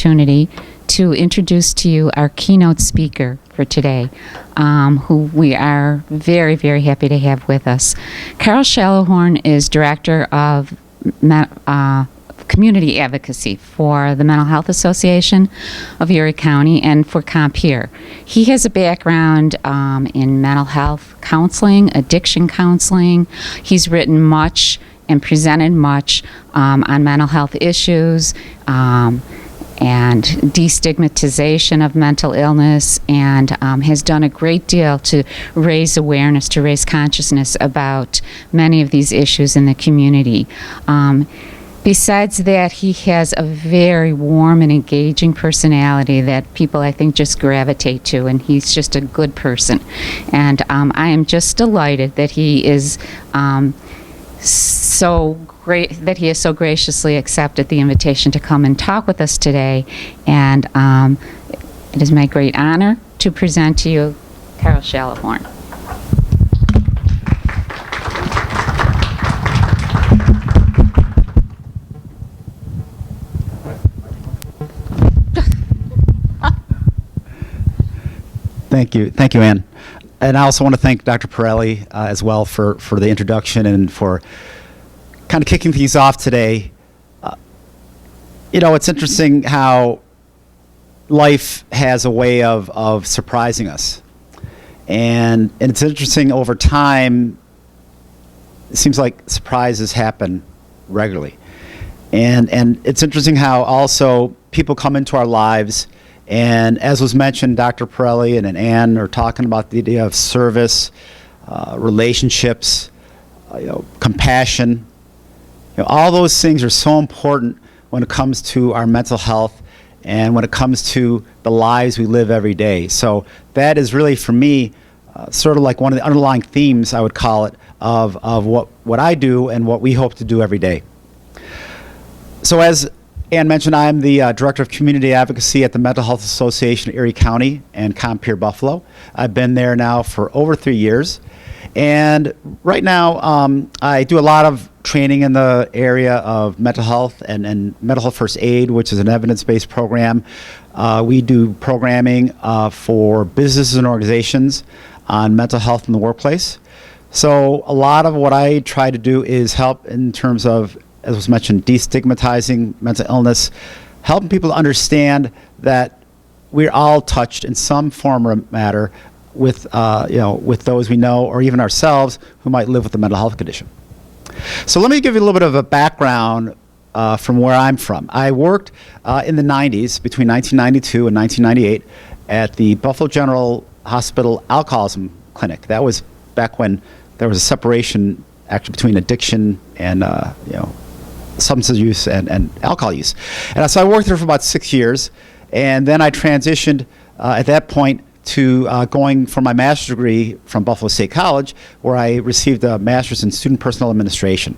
opportunity to introduce to you our keynote speaker for today, who we are very, very happy to have with us. Karl Shallowhorn is Director of Community Advocacy for the Mental Health Association of Erie County and for CompHere. He has a background in mental health counseling, addiction counseling. He's written much and presented much on mental health issues and destigmatization of mental illness, and has done a great deal to raise awareness, to raise consciousness about many of these issues in the community. Besides that, he has a very warm and engaging personality that people, I think, just gravitate to, and he's just a good person. And I am just delighted that he is so great, that he has so graciously accepted the invitation to come and talk with us today. And it is my great honor to present to you Karl Shallowhorn. Thank you, Ann. And I also want to thank Dr. Pirelli as well for the introduction and for kind of kicking things off today. It's interesting how life has a way of surprising us. And it's interesting over time, it seems like surprises happen regularly. And it's interesting how also people come into our lives. And as was mentioned, Dr. Pirelli and Ann are talking about the idea of service, relationships, compassion. All those things are so important when it comes to our mental health and when it comes to the lives we live every day. So that is really, for me, sort of like one of the underlying themes, I would call it, of what I do and what we hope to do every day. So as Ann mentioned, I'm the Director of Community Advocacy at the Mental Health Association of Erie County and CompHere Buffalo. I've been there now for over 3 years. And right now, I do a lot of training in the area of mental health and mental health first aid, which is an evidence-based program. We do programming for businesses and organizations on mental health in the workplace. So a lot of what I try to do is help in terms of, as was mentioned, destigmatizing mental illness, helping people to understand that we're all touched in some form or matter with, with those we know or even ourselves who might live with a mental health condition. So let me give you a little bit of a background from where I'm from. I worked in the 90s, between 1992 and 1998, at the Buffalo General Hospital Alcoholism Clinic. That was back when there was a separation actually between addiction and, substance use and alcohol use. And so I worked there for about 6 years, and then I transitioned at that point to going for my master's degree from Buffalo State College, where I received a master's in student personnel administration.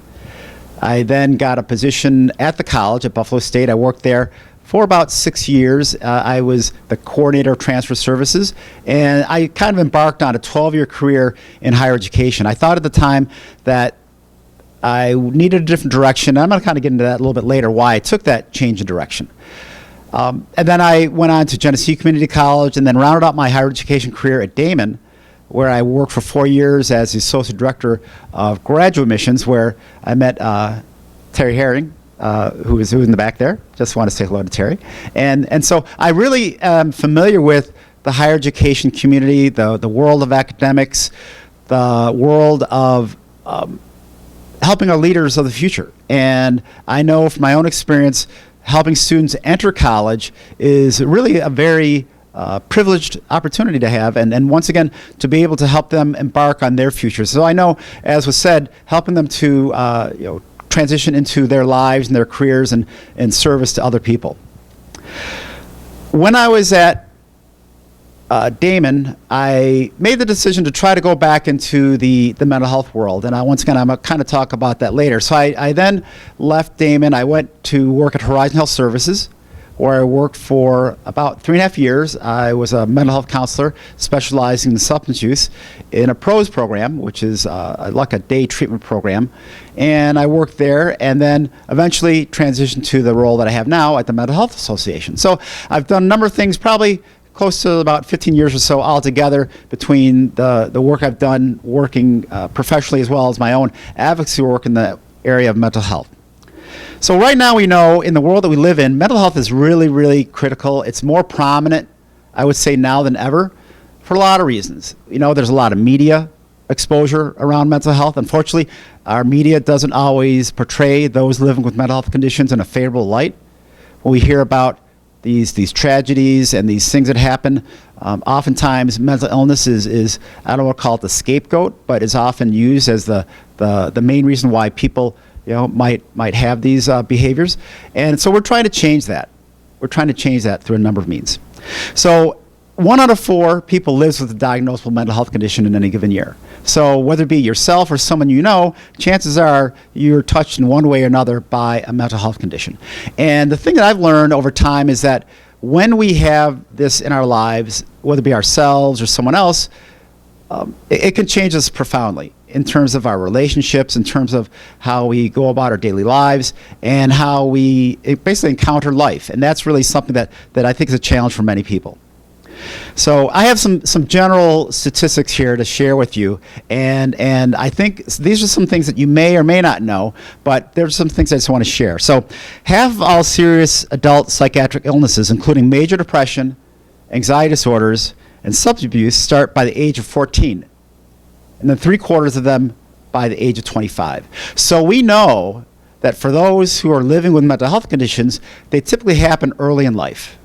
I then got a position at the college at Buffalo State. I worked there for about 6 years. I was the coordinator of transfer services, and I kind of embarked on a 12-year career in higher education. I thought at the time that I needed a different direction. I'm going to kind of get into that a little bit later, why I took that change in direction. And then I went on to Genesee Community College and then rounded out my higher education career at Damon, where I worked for 4 years as the Associate Director of Graduate Admissions, where I met Terry Herring, who is in the back there. Just want to say hello to Terry. And so I really am familiar with the higher education community, the world of academics, the world of helping our leaders of the future. And I know from my own experience, helping students enter college is really a very privileged opportunity to have, and once again, to be able to help them embark on their future. So I know, as was said, helping them to transition into their lives and their careers and service to other people. When I was at Damon, I made the decision to try to go back into the mental health world. And once again, I'm going to kind of talk about that later. So I then left Damon. I went to work at Horizon Health Services, where I worked for about 3.5 years. I was a mental health counselor specializing in substance use in a PROS program, which is like a day treatment program. And I worked there and then eventually transitioned to the role that I have now at the Mental Health Association. So I've done a number of things, probably close to about 15 years or so altogether between the work I've done working professionally as well as my own advocacy work in the area of mental health. So right now we know in the world that we live in, mental health is really, really critical. It's more prominent, I would say, now than ever for a lot of reasons. You know, there's a lot of media exposure around mental health. Unfortunately, our media doesn't always portray those living with mental health conditions in a favorable light. When we hear about these tragedies and these things that happen, oftentimes mental illness is I don't want to call it the scapegoat, but is often used as the main reason why people might have these behaviors. And so we're trying to change that. We're trying to change that through a number of means. So 1 out of 4 people lives with a diagnosable mental health condition in any given year. So whether it be yourself or someone you know, chances are you're touched in one way or another by a mental health condition. And the thing that I've learned over time is that when we have this in our lives, whether it be ourselves or someone else, it can change us profoundly in terms of our relationships, in terms of how we go about our daily lives, and how we basically encounter life. And that's really something that I think is a challenge for many people. So I have some general statistics here to share with you, and I think these are some things that you may or may not know, but there's some things I just want to share. So half of all serious adult psychiatric illnesses, including major depression, anxiety disorders, and substance abuse, start by the age of 14, and then 3/4 of them by the age of 25. So we know that for those who are living with mental health conditions, they typically happen early in life.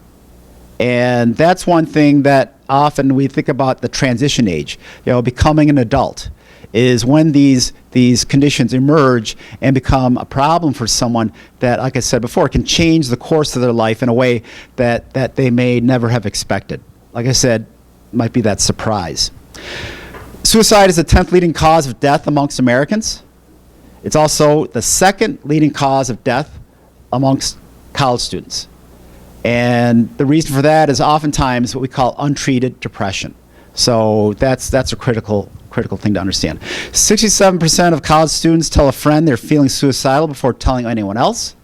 And that's one thing that often we think about the transition age, becoming an adult, is when these conditions emerge and become a problem for someone that, like I said before, can change the course of their life in a way that they may never have expected. Like I said, might be that surprise. Suicide is the 10th leading cause of death amongst Americans. It's also the 2nd leading cause of death amongst college students. And the reason for that is oftentimes what we call untreated depression. So that's a critical thing to understand. 67% of college students tell a friend they're feeling suicidal before telling anyone else.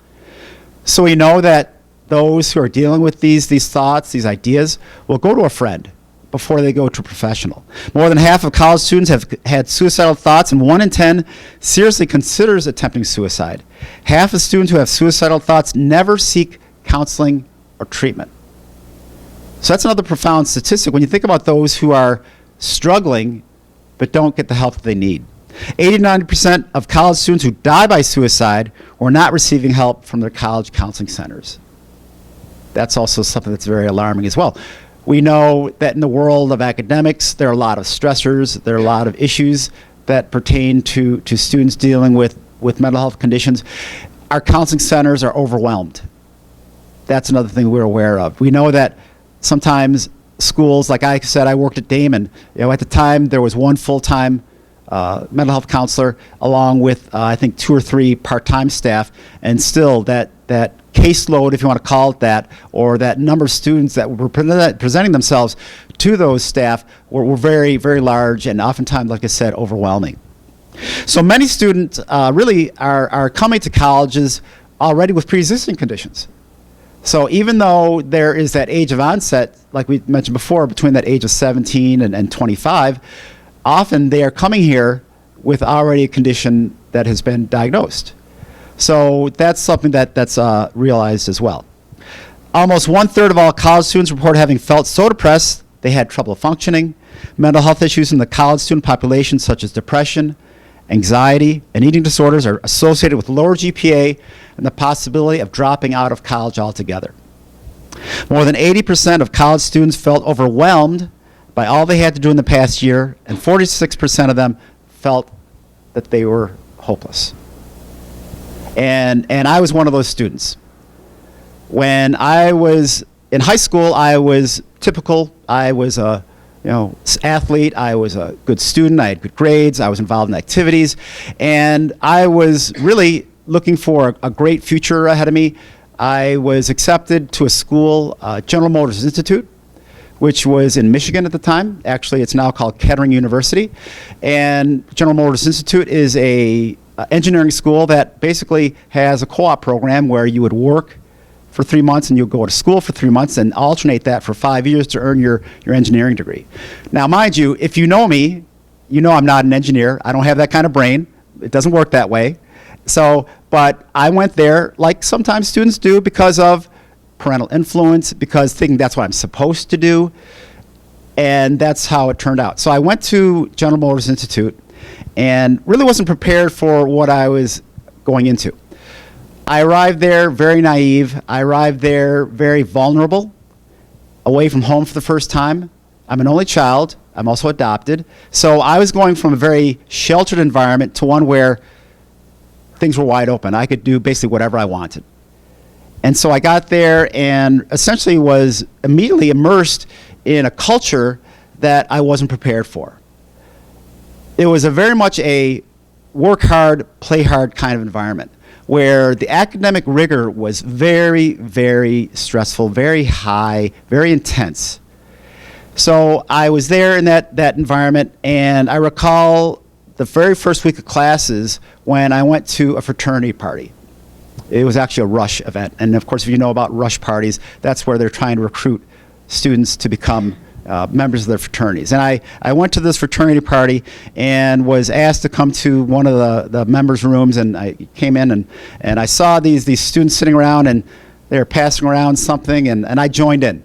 So we know that those who are dealing with these thoughts, these ideas, will go to a friend before they go to a professional. More than half of college students have had suicidal thoughts, and 1 in 10 seriously considers attempting suicide. Half of students who have suicidal thoughts never seek counseling or treatment. So that's another profound statistic when you think about those who are struggling but don't get the help that they need. 89% of college students who die by suicide were not receiving help from their college counseling centers. That's also something that's very alarming as well. We know that in the world of academics, there are a lot of stressors, there are a lot of issues that pertain to students dealing with mental health conditions. Our counseling centers are overwhelmed. That's another thing we're aware of. We know that sometimes schools, like I said, I worked at Damon. At the time, there was one full-time mental health counselor along with, I think, 2 or 3 part-time staff, and still that caseload, if you want to call it that, or that number of students that were presenting themselves to those staff were very, very large and oftentimes, like I said, overwhelming. So many students really are coming to colleges already with pre-existing conditions. So even though there is that age of onset, like we mentioned before, between that age of 17 and 25, often they are coming here with already a condition that has been diagnosed. So that's something that's realized as well. Almost 1/3 of all college students report having felt so depressed they had trouble functioning. Mental health issues in the college student population, such as depression, anxiety, and eating disorders, are associated with lower GPA and the possibility of dropping out of college altogether. More than 80% of college students felt overwhelmed by all they had to do in the past year, and 46% of them felt that they were hopeless. And I was one of those students. When I was in high school, I was typical. I was a athlete. I was a good student. I had good grades. I was involved in activities. And I was really looking for a great future ahead of me. I was accepted to a school, General Motors Institute, which was in Michigan at the time. Actually, it's now called Kettering University. And General Motors Institute is a engineering school that basically has a co-op program where you would work for 3 months and you'll go to school for 3 months and alternate that for 5 years to earn your engineering degree. Now, mind you, if you know me, you know I'm not an engineer. I don't have that kind of brain. It doesn't work that way. So, but I went there like sometimes students do because of parental influence, because thinking that's what I'm supposed to do, and that's how it turned out. So I went to General Motors Institute and really wasn't prepared for what I was going into. I arrived there very naive. I arrived there very vulnerable, away from home for the first time. I'm an only child. I'm also adopted. So I was going from a very sheltered environment to one where things were wide open. I could do basically whatever I wanted. And so I got there and essentially was immediately immersed in a culture that I wasn't prepared for. It was a very much a work hard, play hard kind of environment where the academic rigor was very, very stressful, very high, very intense. So I was there in that environment, and I recall the very first week of classes when I went to a fraternity party. It was actually a rush event. And of course, if you know about rush parties, that's where they're trying to recruit students to become members of their fraternities. And I went to this fraternity party and was asked to come to one of the members' rooms, and I came in and I saw these students sitting around and they were passing around something, and I joined in.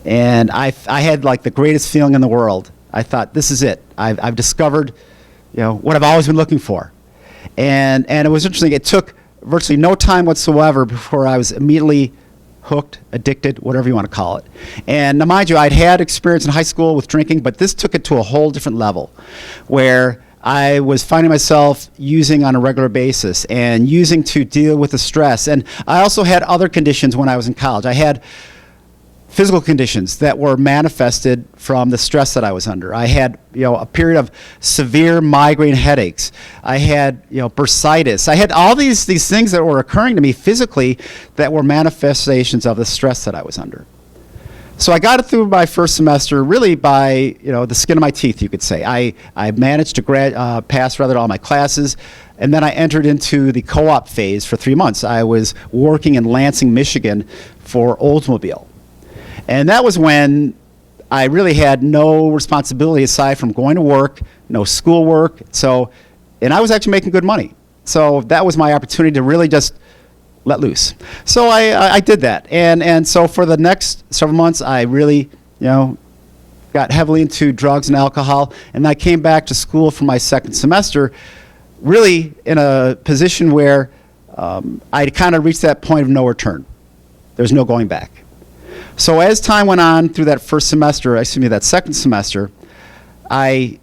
And I had like the greatest feeling in the world. I thought, this is it. I've discovered, what I've always been looking for. And it was interesting. It took virtually no time whatsoever before I was immediately hooked, addicted, whatever you want to call it. And now, mind you, I'd had experience in high school with drinking, but this took it to a whole different level where I was finding myself using on a regular basis and using to deal with the stress. And I also had other conditions when I was in college. I had physical conditions that were manifested from the stress that I was under. I had, a period of severe migraine headaches. I had, bursitis. I had all these things that were occurring to me physically that were manifestations of the stress that I was under. So I got it through my first semester really by, the skin of my teeth, you could say. I managed to pass all my classes, and then I entered into the co-op phase for 3 months. I was working in Lansing, Michigan for Oldsmobile. And that was when I really had no responsibility aside from going to work, no schoolwork. And I was actually making good money. So that was my opportunity to really just let loose. So I did that. And so for the next several months, I really, got heavily into drugs and alcohol. And I came back to school for my second semester, really in a position where I kind of reached that point of no return. There's no going back. So as time went on through that that second semester, I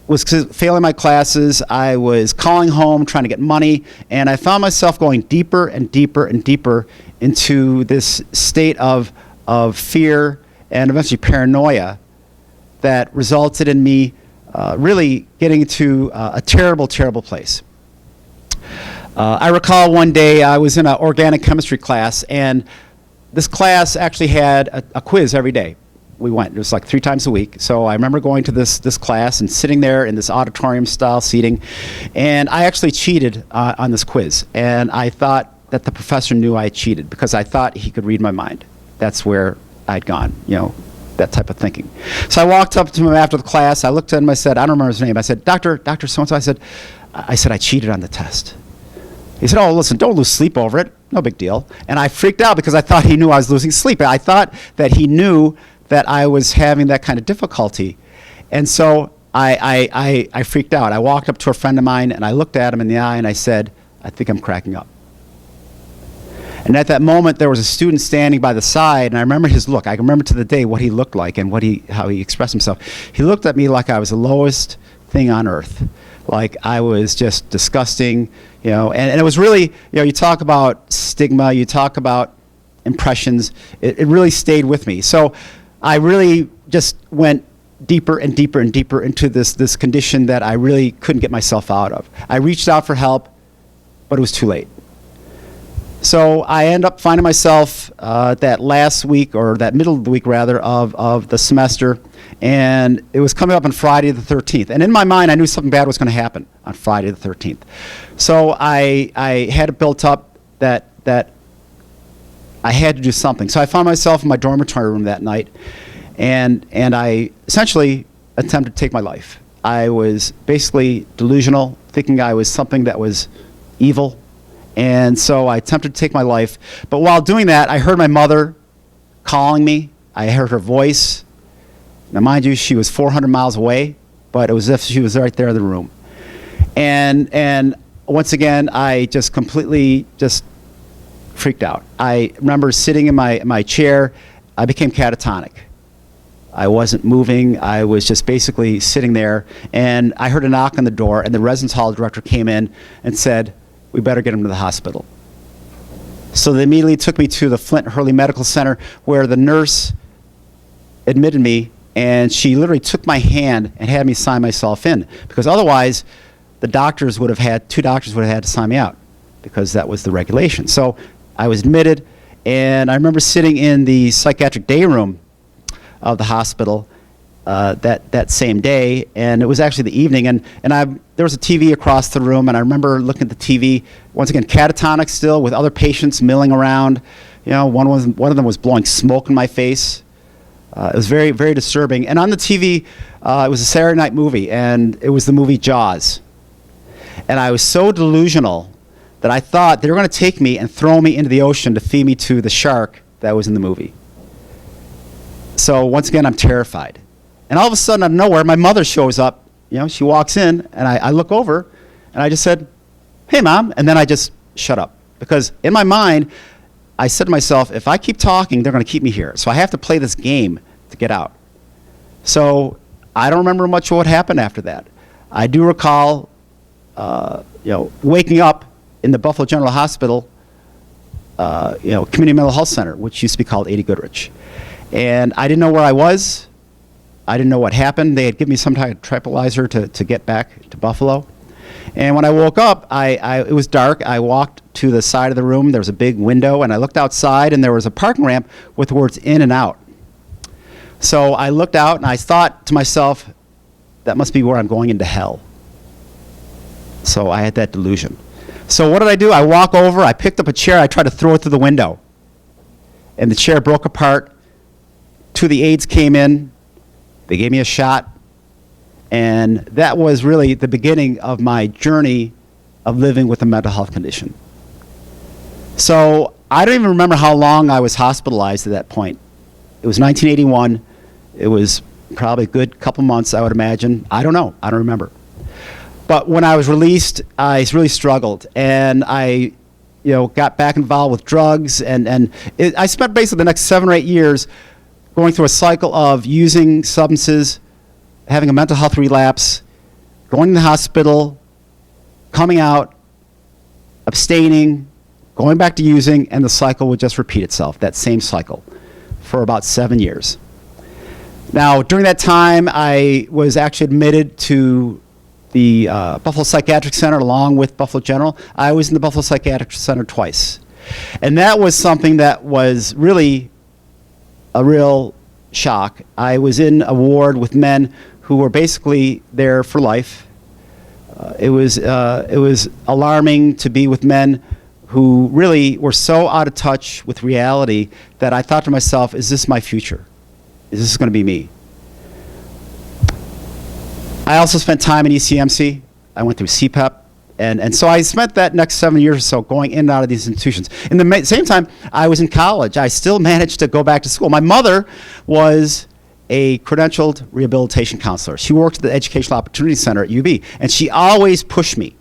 was failing my classes. I was calling home, trying to get money, and I found myself going deeper and deeper and deeper into this state of fear and eventually paranoia that resulted in me really getting to a terrible, terrible place. I recall one day I was in an organic chemistry class, and this class actually had a quiz every day. We went. It was like 3 times a week. So I remember going to this class and sitting there in this auditorium-style seating, and I actually cheated on this quiz. And I thought that the professor knew I cheated because I thought he could read my mind. That's where I'd gone, that type of thinking. So I walked up to him after the class. I looked at him. I said, I don't remember his name. I said, Dr. So-and-so. I said, I cheated on the test. He said, oh, listen, don't lose sleep over it. No big deal. And I freaked out because I thought he knew I was losing sleep. I thought that he knew that I was having that kind of difficulty. And so I freaked out. I walked up to a friend of mine, and I looked at him in the eye, and I said, I think I'm cracking up. And at that moment, there was a student standing by the side, and I remember his look. I remember to the day what he looked like and how he expressed himself. He looked at me like I was the lowest thing on earth. Like I was just disgusting, and it was really, you talk about stigma, you talk about impressions, it really stayed with me. So I really just went deeper and deeper and deeper into this condition that I really couldn't get myself out of. I reached out for help, but it was too late. So I end up finding myself that last week, or that middle of the week rather, of the semester, and it was coming up on Friday the 13th. And in my mind, I knew something bad was going to happen on Friday the 13th. So I had it built up that I had to do something. So I found myself in my dormitory room that night, and I essentially attempted to take my life. I was basically delusional, thinking I was something that was evil. And so I attempted to take my life. But while doing that, I heard my mother calling me. I heard her voice. Now, mind you, she was 400 miles away, but it was as if she was right there in the room. And once again, I just completely just freaked out. I remember sitting in my chair. I became catatonic. I wasn't moving. I was just basically sitting there. And I heard a knock on the door, and the residence hall director came in and said, "We better get him to the hospital." So they immediately took me to the Flint Hurley Medical Center, where the nurse admitted me, and she literally took my hand and had me sign myself in, because otherwise two doctors would have had to sign me out, because that was the regulation. So I was admitted, and I remember sitting in the psychiatric day room of the hospital that same day, and it was actually the evening, and there was a TV across the room, and I remember looking at the TV, once again catatonic still, with other patients milling around. You know, one of them was blowing smoke in my face. It was very, very disturbing. And on the TV, it was a Saturday night movie, and it was the movie Jaws. And I was so delusional that I thought they were going to take me and throw me into the ocean to feed me to the shark that was in the movie. So once again, I'm terrified. And all of a sudden, out of nowhere, my mother shows up. You know, she walks in, and I look over, and I just said, "Hey, Mom," and then I just shut up. Because in my mind, I said to myself, if I keep talking, they're going to keep me here. So I have to play this game to get out. So I don't remember much of what happened after that. I do recall, waking up in the Buffalo General Hospital, Community Mental Health Center, which used to be called 80 Goodrich. And I didn't know where I was. I didn't know what happened. They had given me some type of tranquilizer to get back to Buffalo. And when I woke up, it was dark. I walked to the side of the room. There was a big window, and I looked outside, and there was a parking ramp with the words "in" and "out." So I looked out, and I thought to myself, that must be where I'm going into hell. So I had that delusion. So what did I do? I walk over, I picked up a chair, I tried to throw it through the window. And the chair broke apart. Two of the aides came in. They gave me a shot. And that was really the beginning of my journey of living with a mental health condition. So I don't even remember how long I was hospitalized at that point. It was 1981. It was probably a good couple months, I would imagine. I don't know. I don't remember. But when I was released, I really struggled. And I got back involved with drugs. And I spent basically the next 7 or 8 years going through a cycle of using substances, having a mental health relapse, going to the hospital, coming out, abstaining, going back to using, and the cycle would just repeat itself, that same cycle, for about 7 years. Now, during that time, I was actually admitted to the Buffalo Psychiatric Center along with Buffalo General. I was in the Buffalo Psychiatric Center twice. And that was something that was really a real shock. I was in a ward with men who were basically there for life. It was alarming to be with men who really were so out of touch with reality that I thought to myself, is this my future? Is this going to be me? I also spent time in ECMC. I went through CPEP. And so I spent that next 7 years or so going in and out of these institutions. In the same time, I was in college. I still managed to go back to school. My mother was a credentialed rehabilitation counselor. She worked at the Educational Opportunity Center at UB, and she always pushed me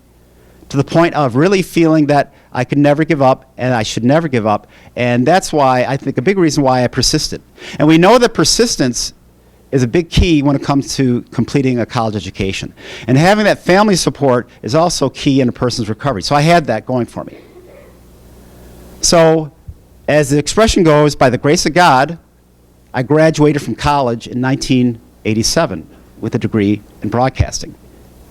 to the point of really feeling that I could never give up and I should never give up. And that's why I think a big reason why I persisted. And we know that persistence is a big key when it comes to completing a college education. And having that family support is also key in a person's recovery. So I had that going for me. So as the expression goes, by the grace of God, I graduated from college in 1987 with a degree in broadcasting.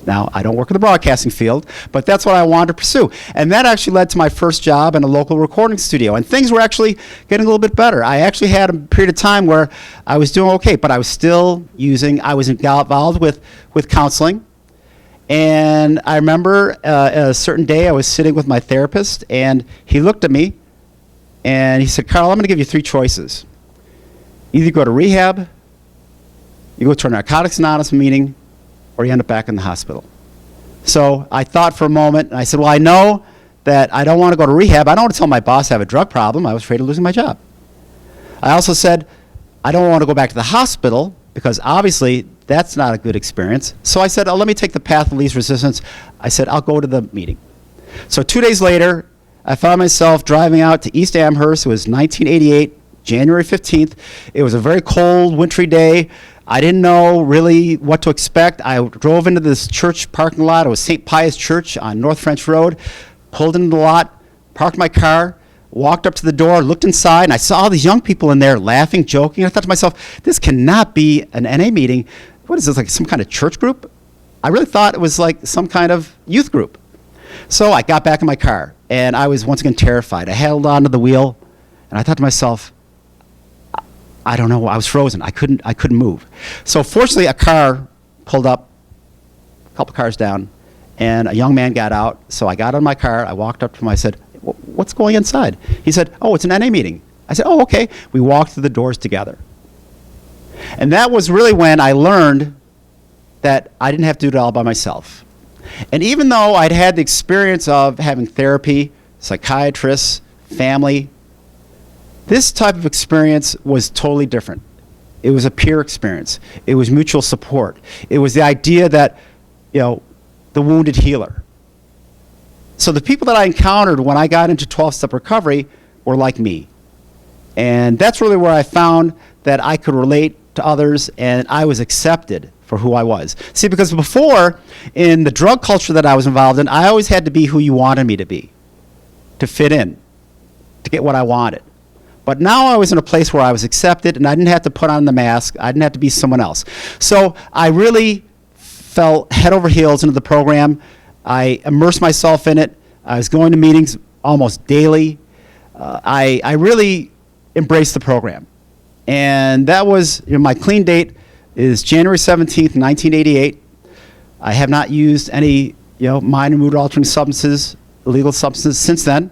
Now, I don't work in the broadcasting field, but that's what I wanted to pursue. And that actually led to my first job in a local recording studio. And things were actually getting a little bit better. I actually had a period of time where I was doing okay, but I was still I was involved with counseling. And I remember a certain day I was sitting with my therapist, and he looked at me, and he said, Karl, I'm going to give you 3 choices. Either go to rehab, you go to a Narcotics Anonymous meeting, or you end up back in the hospital. So I thought for a moment, and I said, well, I know that I don't want to go to rehab. I don't want to tell my boss I have a drug problem. I was afraid of losing my job. I also said, I don't want to go back to the hospital because obviously that's not a good experience. So I said, oh, let me take the path of least resistance. I said, I'll go to the meeting. So 2 days later, I found myself driving out to East Amherst. It was 1988, January 15th. It was a very cold, wintry day. I didn't know really what to expect. I drove into this church parking lot. It was St. Pius Church on North French Road, pulled into the lot, parked my car, walked up to the door, looked inside, and I saw all these young people in there laughing, joking. I thought to myself, this cannot be an NA meeting. What is this, like some kind of church group? I really thought it was like some kind of youth group. So I got back in my car, and I was once again terrified. I held onto the wheel, and I thought to myself, I don't know. I was frozen. I couldn't move. So fortunately, a car pulled up, a couple cars down, and a young man got out. So I got out of my car. I walked up to him. I said, what's going inside? He said, oh, it's an NA meeting. I said, oh, okay. We walked through the doors together. And that was really when I learned that I didn't have to do it all by myself. And even though I'd had the experience of having therapy, psychiatrists, family, this type of experience was totally different. It was a peer experience. It was mutual support. It was the idea that, the wounded healer. So the people that I encountered when I got into 12-step recovery were like me. And that's really where I found that I could relate to others and I was accepted for who I was. See, because before, in the drug culture that I was involved in, I always had to be who you wanted me to be, to fit in, to get what I wanted. But now I was in a place where I was accepted and I didn't have to put on the mask. I didn't have to be someone else. So I really fell head over heels into the program. I immersed myself in it. I was going to meetings almost daily. I really embraced the program. And that was, my clean date is January 17th, 1988. I have not used any, mind and mood altering substances, illegal substances since then.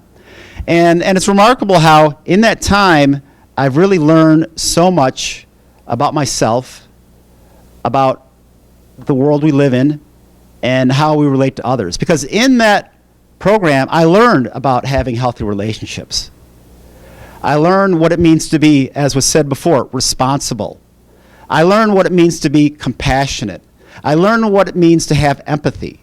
And it's remarkable how in that time I've really learned so much about myself, about the world we live in, and how we relate to others. Because in that program I learned about having healthy relationships. I learned what it means to be, as was said before, responsible. I learned what it means to be compassionate. I learned what it means to have empathy.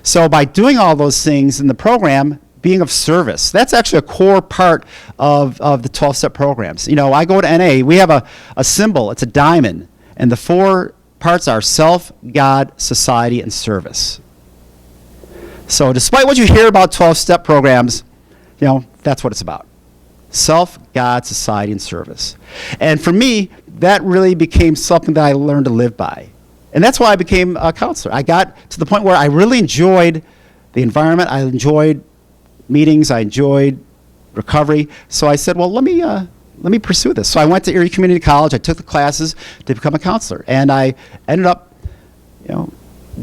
So by doing all those things in the program, being of service, that's actually a core part of the 12-step programs. I go to NA, we have a symbol, it's a diamond, and the 4 parts are self, God, society, and service. So despite what you hear about 12-step programs, that's what it's about. Self, God, society, and service. And for me, that really became something that I learned to live by. And that's why I became a counselor. I got to the point where I really enjoyed the environment. I enjoyed meetings. I enjoyed recovery. So I said, well, let me pursue this. So I went to Erie Community College. I took the classes to become a counselor. And I ended up,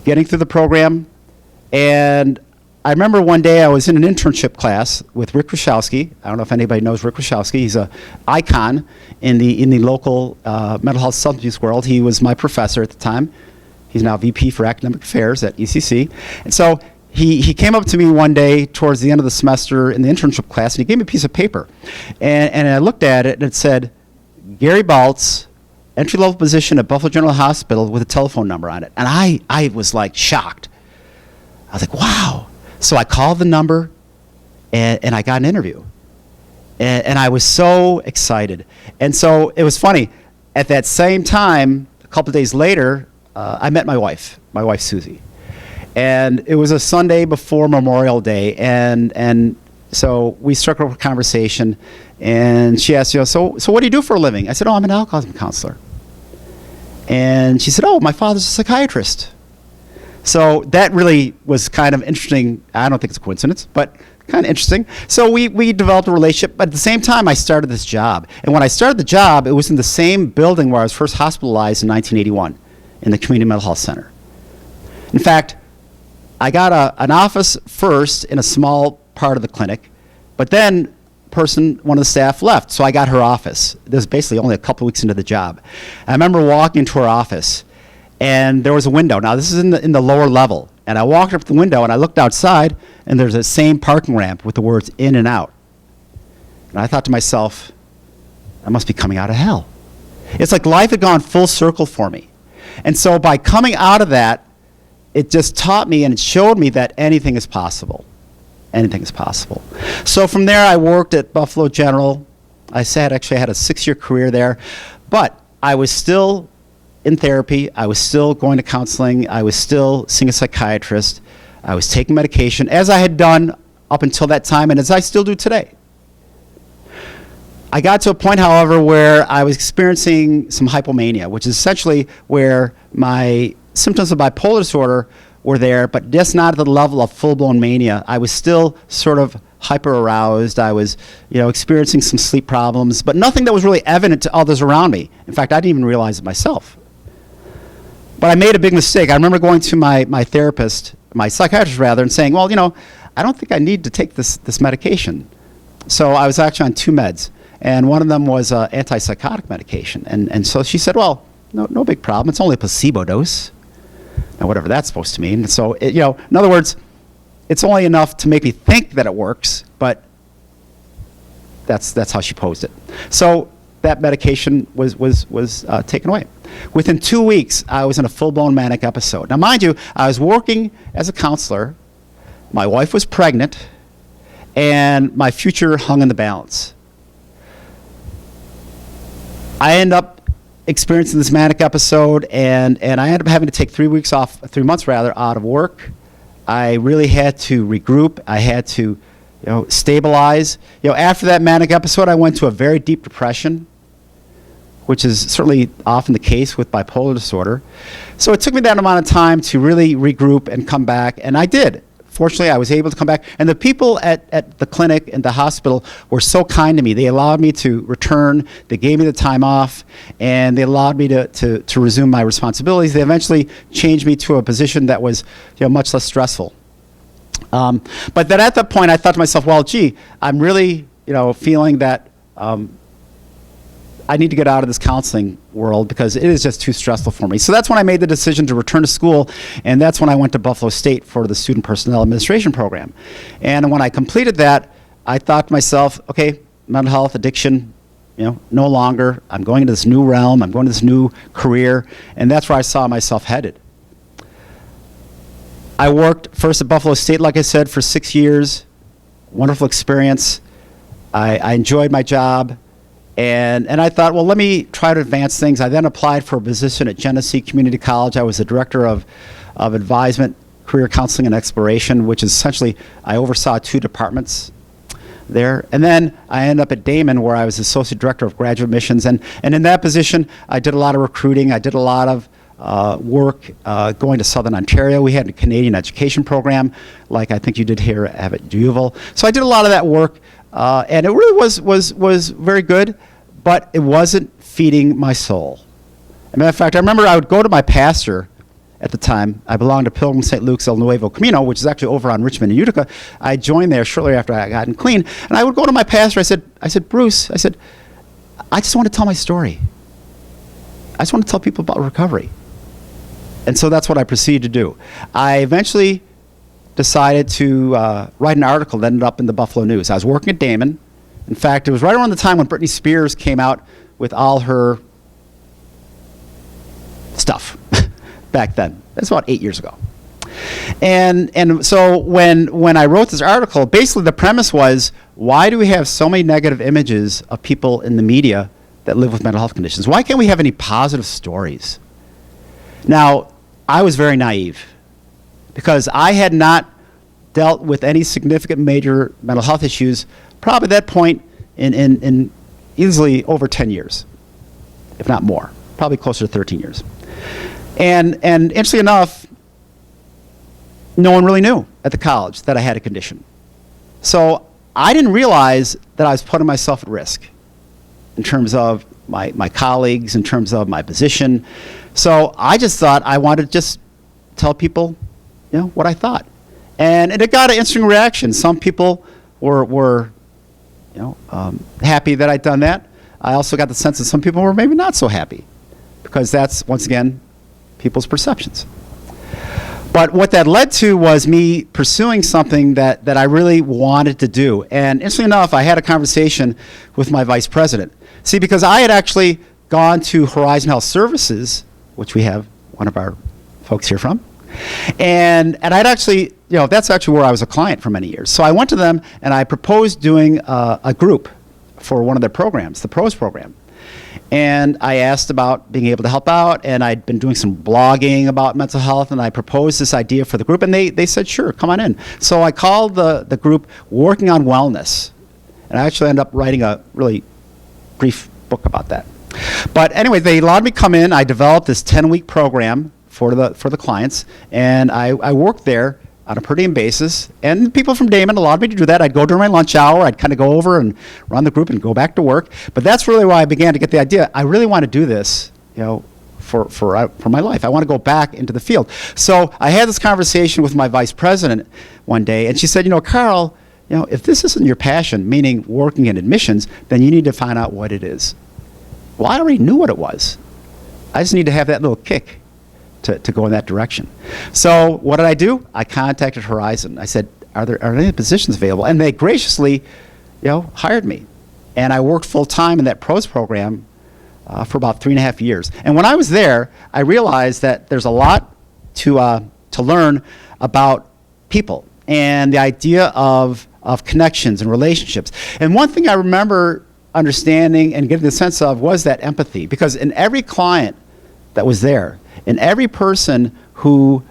getting through the program. And I remember one day I was in an internship class with Rick Rashowski. I don't know if anybody knows Rick Rashowski. He's an icon in the local mental health substance use world. He was my professor at the time. He's now VP for Academic Affairs at ECC. And so he came up to me one day towards the end of the semester in the internship class, and he gave me a piece of paper. And I looked at it, and it said, Gary Baltz, entry-level position at Buffalo General Hospital with a telephone number on it. And I was like shocked. I was like, wow. So I called the number, and I got an interview. And I was so excited. And so it was funny. At that same time, a couple days later, I met my wife Susie. And it was a Sunday before Memorial Day, and so we struck up a conversation, and she asked, so what do you do for a living? I said, I'm an alcoholism counselor. And she said, my father's a psychiatrist. So that really was kind of interesting. I don't think it's a coincidence, but kind of interesting. So we developed a relationship, but at the same time, I started this job. And when I started the job, it was in the same building where I was first hospitalized in 1981, in the Community Mental Health Center. In fact, I got an office first in a small part of the clinic, but then one of the staff left, so I got her office. This was basically only a couple weeks into the job. I remember walking into her office, and there was a window. Now, this is in the lower level. And I walked up to the window, and I looked outside, and there's the same parking ramp with the words in and out. And I thought to myself, I must be coming out of hell. It's like life had gone full circle for me. And so by coming out of that, it just taught me and it showed me that anything is possible. Anything is possible. So from there, I worked at Buffalo General. I had a 6-year career there. But I was still in therapy. I was still going to counseling. I was still seeing a psychiatrist. I was taking medication, as I had done up until that time, and as I still do today. I got to a point, however, where I was experiencing some hypomania, which is essentially where my symptoms of bipolar disorder were there, but just not at the level of full-blown mania. I was still sort of hyper-aroused. I was, experiencing some sleep problems, but nothing that was really evident to others around me. In fact, I didn't even realize it myself. But I made a big mistake. I remember going to my therapist, my psychiatrist rather, and saying, well, I don't think I need to take this medication. So I was actually on 2 meds, and one of them was antipsychotic medication. And so she said, well, no big problem. It's only a placebo dose. Now, whatever that's supposed to mean. So, in other words, it's only enough to make me think that it works, but that's how she posed it. So that medication was taken away. Within 2 weeks, I was in a full-blown manic episode. Now, mind you, I was working as a counselor. My wife was pregnant, and my future hung in the balance. I ended up experiencing this manic episode, and I ended up having to take 3 months out of work. I really had to regroup. I had to, stabilize. After that manic episode, I went to a very deep depression, which is certainly often the case with bipolar disorder. So it took me that amount of time to really regroup and come back, and I did. Fortunately, I was able to come back. And the people at the clinic and the hospital were so kind to me. They allowed me to return. They gave me the time off, and they allowed me to resume my responsibilities. They eventually changed me to a position that was much less stressful. But then at that point, I thought to myself, well, gee, I'm really feeling that I need to get out of this counseling world because it is just too stressful for me. So that's when I made the decision to return to school, and that's when I went to Buffalo State for the Student Personnel Administration program. And when I completed that, I thought to myself, okay, mental health, addiction, no longer. I'm going into this new realm. I'm going to this new career, and that's where I saw myself headed. I worked first at Buffalo State, like I said, for 6 years. Wonderful experience. I enjoyed my job. And I thought, well, let me try to advance things. I then applied for a position at Genesee Community College. I was the director of advisement, career counseling, and exploration, which is essentially, I oversaw 2 departments there. And then I ended up at Damon, where I was associate director of graduate admissions. And in that position, I did a lot of recruiting. I did a lot of work going to Southern Ontario. We had a Canadian education program, like I think you did here at UVille. So I did a lot of that work. And it really was very good, but it wasn't feeding my soul. As a matter of fact, I remember I would go to my pastor at the time. I belonged to Pilgrim St. Luke's El Nuevo Camino, which is actually over on Richmond and Utica. I joined there shortly after I got clean, and I would go to my pastor. I said, Bruce, I just want to tell my story. I just want to tell people about recovery. And so that's what I proceeded to do. I eventually decided to write an article that ended up in the Buffalo News. I was working at Damon. In fact, it was right around the time when Britney Spears came out with all her stuff back then. That's about 8 years ago. And so when I wrote this article, basically the premise was, why do we have so many negative images of people in the media that live with mental health conditions? Why can't we have any positive stories? Now, I was very naive, because I had not dealt with any significant major mental health issues probably at that point in easily over 10 years, if not more, probably closer to 13 years. And interestingly enough, no one really knew at the college that I had a condition. So I didn't realize that I was putting myself at risk in terms of my colleagues, in terms of my position. So I just thought I wanted to just tell people, what I thought. And it got an interesting reaction. Some people were happy that I'd done that. I also got the sense that some people were maybe not so happy, because that's, once again, people's perceptions. But what that led to was me pursuing something that I really wanted to do. And interestingly enough, I had a conversation with my vice president. See, because I had actually gone to Horizon Health Services, which we have one of our folks here from, and I'd actually, that's actually where I was a client for many years. So I went to them and I proposed doing a group for one of their programs, the PROS program. And I asked about being able to help out, and I'd been doing some blogging about mental health, and I proposed this idea for the group, and they said, sure, come on in. So I called the group Working on Wellness, and I actually ended up writing a really brief book about that. But anyway, they allowed me to come in. I developed this 10-week program for the clients, and I worked there on a per diem basis, and people from Damon allowed me to do that. I'd go during my lunch hour, I'd kind of go over and run the group and go back to work. But that's really why I began to get the idea. I really want to do this, for my life. I want to go back into the field. So I had this conversation with my vice president one day, and she said, Karl, if this isn't your passion, meaning working in admissions, then you need to find out what it is. Well, I already knew what it was. I just need to have that little kick to go in that direction. So what did I do? I contacted Horizon. I said, are there any positions available? And they graciously, hired me. And I worked full time in that PROS program for about 3.5 years. And when I was there, I realized that there's a lot to learn about people and the idea of connections and relationships. And one thing I remember understanding and getting the sense of was that empathy, because in every client that was there, in every person who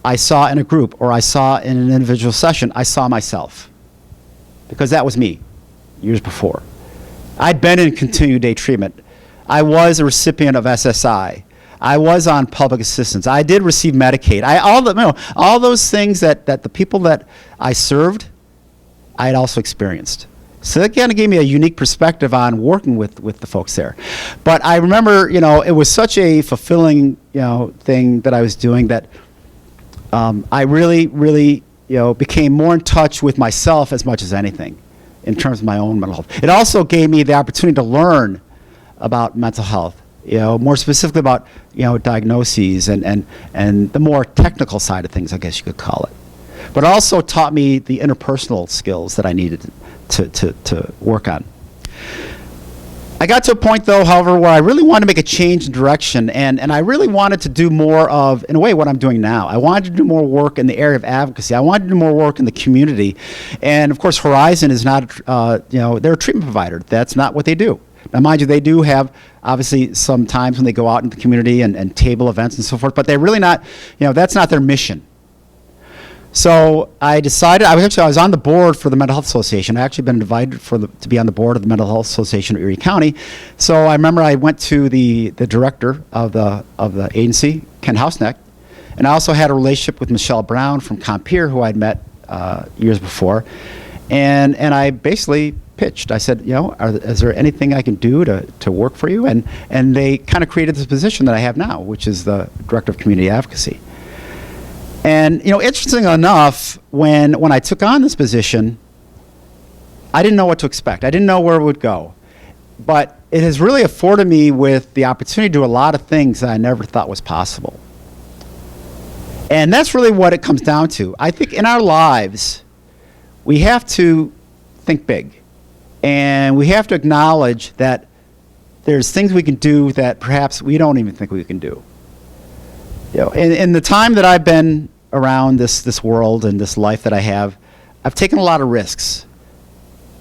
I saw in a group or I saw in an individual session, I saw myself, because that was me years before. I'd been in continued day treatment. I was a recipient of SSI. I was on public assistance. I did receive Medicaid. All those things that the people that I served, I had also experienced. So that kind of gave me a unique perspective on working with the folks there. But I remember, it was such a fulfilling, thing that I was doing that I really, really, became more in touch with myself as much as anything in terms of my own mental health. It also gave me the opportunity to learn about mental health, more specifically about, diagnoses and the more technical side of things, I guess you could call it. But it also taught me the interpersonal skills that I needed to work on. I got to a point, though, however, where I really wanted to make a change in direction, and I really wanted to do more of, in a way, what I'm doing now. I wanted to do more work in the area of advocacy. I wanted to do more work in the community. And, of course, Horizon is not, they're a treatment provider. That's not what they do. Now, mind you, they do have, obviously, some times when they go out in the community and table events and so forth, but they're really not, that's not their mission. So I decided, I was on the board for the Mental Health Association. I actually been invited to be on the board of the Mental Health Association of Erie County. So I remember I went to the director of the agency, Ken Hausneck, and I also had a relationship with Michelle Brown from Compeer, who I'd met years before. And I basically pitched. I said, is there anything I can do to work for you? And they kind of created this position that I have now, which is the Director of Community Advocacy. And, interesting enough, when I took on this position, I didn't know what to expect. I didn't know where it would go. But it has really afforded me with the opportunity to do a lot of things that I never thought was possible. And that's really what it comes down to. I think in our lives, we have to think big. And we have to acknowledge that there's things we can do that perhaps we don't even think we can do. In the time that I've been around this world and this life that I have, I've taken a lot of risks.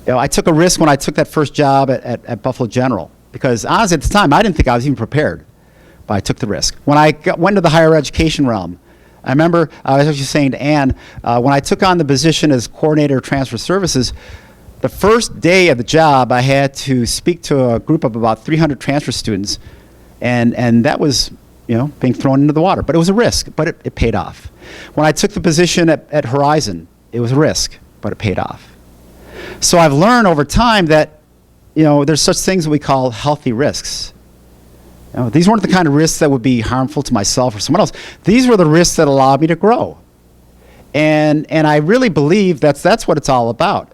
I took a risk when I took that first job at Buffalo General, because honestly at the time I didn't think I was even prepared, but I took the risk. When I went to the higher education realm, I remember I was actually saying to Ann, when I took on the position as coordinator of transfer services, the first day of the job I had to speak to a group of about 300 transfer students, and that was being thrown into the water. But it was a risk, but it paid off. When I took the position at Horizon, it was a risk, but it paid off. So I've learned over time that, there's such things that we call healthy risks. These weren't the kind of risks that would be harmful to myself or someone else. These were the risks that allowed me to grow. And I really believe that's what it's all about.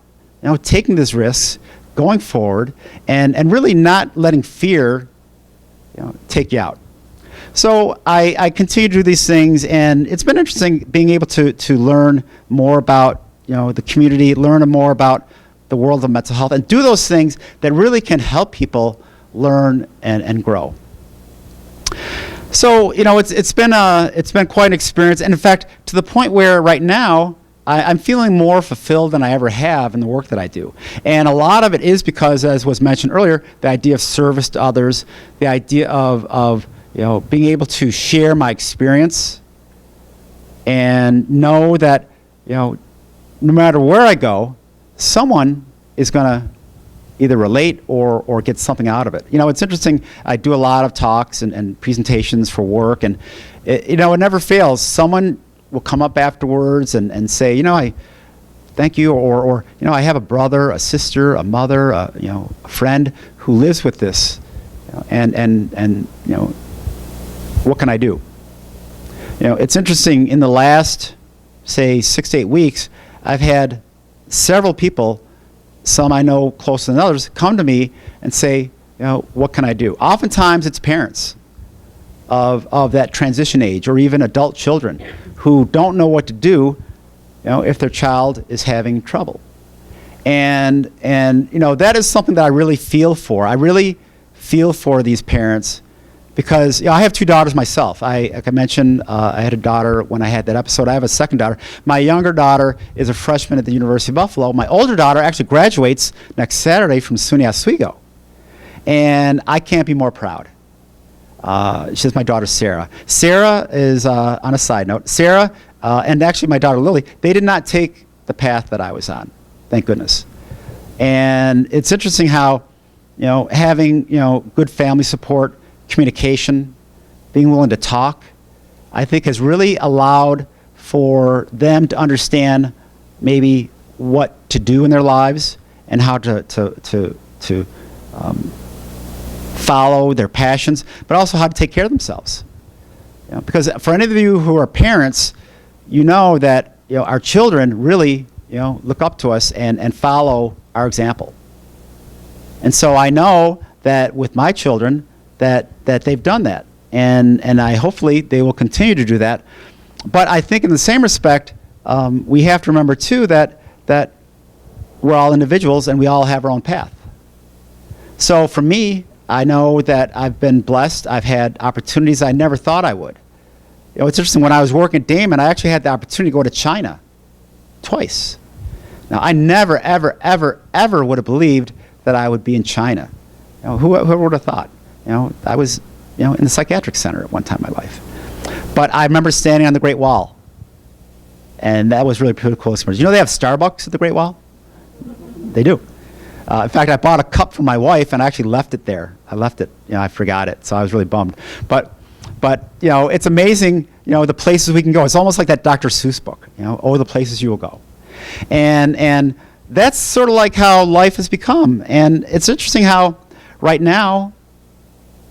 Taking these risks, going forward, and really not letting fear, take you out. So I continue to do these things, and it's been interesting being able to learn more about the community, learn more about the world of mental health, and do those things that really can help people learn and grow. So it's been quite an experience, and in fact, to the point where right now I'm feeling more fulfilled than I ever have in the work that I do. And a lot of it is because, as was mentioned earlier, the idea of service to others, the idea of being able to share my experience and know that no matter where I go, someone is going to either relate or get something out of it. It's interesting. I do a lot of talks and presentations for work, and it never fails. Someone will come up afterwards and say, I thank you, or I have a brother, a sister, a mother, a friend who lives with this, and what can I do? It's interesting. In the last, say, 6 to 8 weeks, I've had several people, some I know closer than others, come to me and say, what can I do? Oftentimes it's parents of that transition age, or even adult children who don't know what to do, if their child is having trouble. And that is something that I really feel for. I really feel for these parents because I have 2 daughters myself. Like I mentioned, I had a daughter when I had that episode. I have a second daughter. My younger daughter is a freshman at the University of Buffalo. My older daughter actually graduates next Saturday from SUNY Oswego. And I can't be more proud. She's my daughter, Sarah. Sarah is, on a side note, Sarah and actually my daughter, Lily, they did not take the path that I was on, thank goodness. And it's interesting how, having, good family support, communication, being willing to talk, I think has really allowed for them to understand maybe what to do in their lives and how to follow their passions, but also how to take care of themselves. Because for any of you who are parents, that our children really look up to us and follow our example. And so I know that with my children that they've done that, and I hopefully they will continue to do that. But I think in the same respect, we have to remember too that we're all individuals and we all have our own path. So for me, I know that I've been blessed. I've had opportunities I never thought I would. It's interesting, when I was working at Damon, I actually had the opportunity to go to China twice. Now, I never, ever, ever, ever would have believed that I would be in China. Who would have thought? I was, in the psychiatric center at one time in my life. But I remember standing on the Great Wall, and that was really pretty cool experience. They have Starbucks at the Great Wall? They do. In fact, I bought a cup for my wife, and I actually left it there. I left it. I forgot it, so I was really bummed. But it's amazing, the places we can go. It's almost like that Dr. Seuss book, oh, the places you will go. And that's sort of like how life has become. And it's interesting how right now